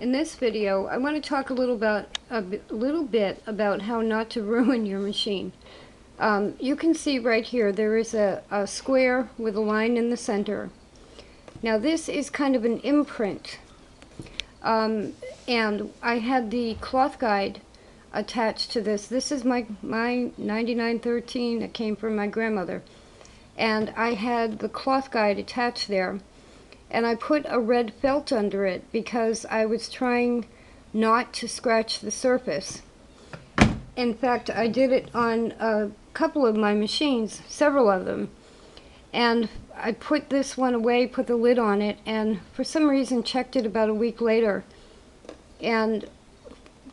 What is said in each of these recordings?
In this video, I want to talk a little bit about how not to ruin your machine. You can see right here there is a square with a line in the center. Now this is kind of an imprint, and I had the cloth guide attached to this. This is my 9913. It came from my grandmother, and I had the cloth guide attached there. And I put a red felt under it because I was trying not to scratch the surface. In fact, I did it on a couple of my machines, several of them. And I put this one away, put the lid on it, and for some reason checked it about a week later and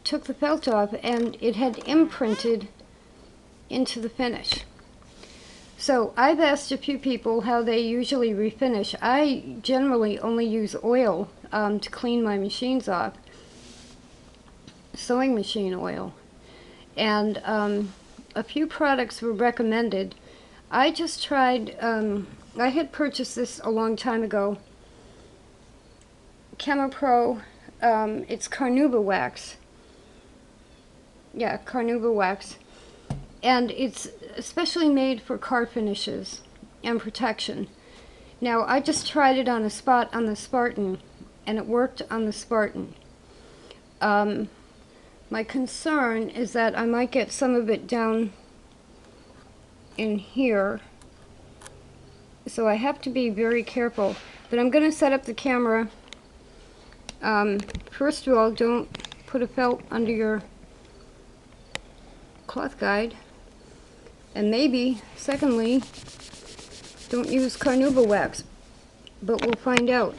took the felt off, and it had imprinted into the finish. So I've asked a few people how they usually refinish. I generally only use oil to clean my machines off, sewing machine oil, and a few products were recommended. I just tried, I had purchased this a long time ago, ChemoPro, it's Carnauba Wax. Yeah, Carnauba Wax. And it's especially made for car finishes and protection. Now, I just tried it on a spot on the Spartan, and it worked on the Spartan. My concern is that I might get some of it down in here, so I have to be very careful. But I'm going to set up the camera. First of all, don't put a felt under your cloth guide. And maybe, secondly, don't use Carnauba Wax, but we'll find out.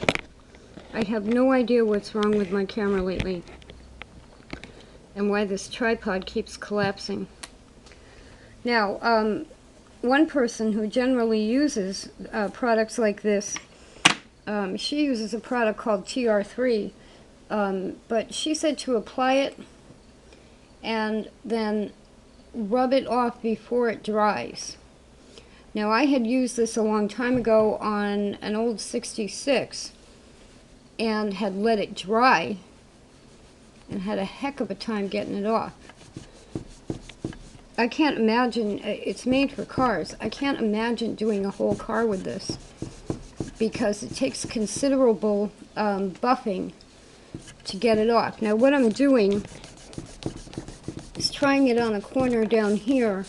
I have no idea what's wrong with my camera lately and why this tripod keeps collapsing. Now, one person who generally uses products like this, she uses a product called TR3, but she said to apply it and then rub it off before it dries. Now, I had used this a long time ago on an old 66 and had let it dry and had a heck of a time getting it off. I can't imagine, it's made for cars, I can't imagine doing a whole car with this because it takes considerable buffing to get it off. Now, what I'm doing is trying it on a corner down here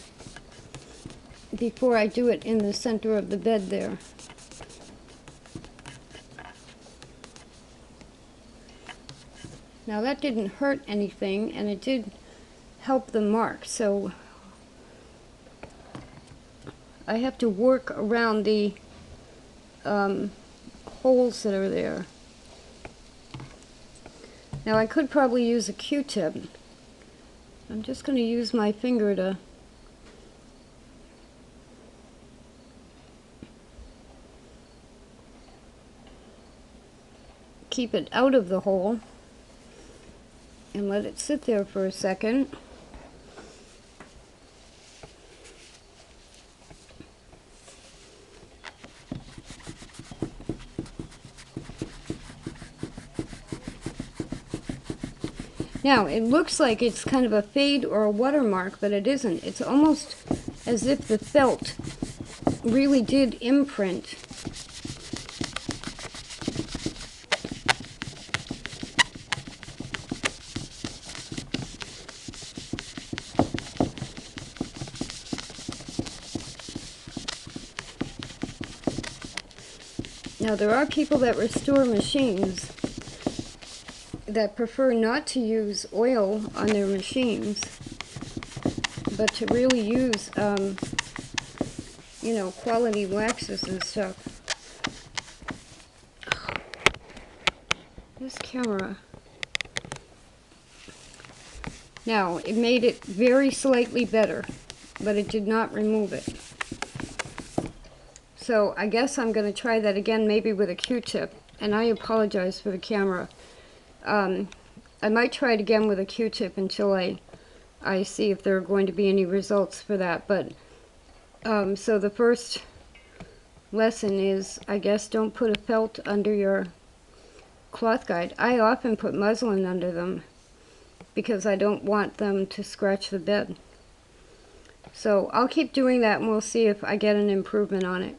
before I do it in the center of the bed there. Now that didn't hurt anything, and it did help the mark, so I have to work around the holes that are there. Now I could probably use a Q-tip. I'm just going to use my finger to keep it out of the hole and let it sit there for a second. Now, it looks like it's kind of a fade or a watermark, but it isn't. It's almost as if the felt really did imprint. Now, there are people that restore machines that prefer not to use oil on their machines, but to really use, you know, quality waxes and stuff. This camera. Now, it made it very slightly better, but it did not remove it. So I guess I'm going to try that again, maybe with a Q-tip, and I apologize for the camera. I might try it again with a Q-tip until I see if there are going to be any results for that. But so the first lesson is, I guess, don't put a felt under your cloth guide. I often put muslin under them because I don't want them to scratch the bed. So I'll keep doing that and we'll see if I get an improvement on it.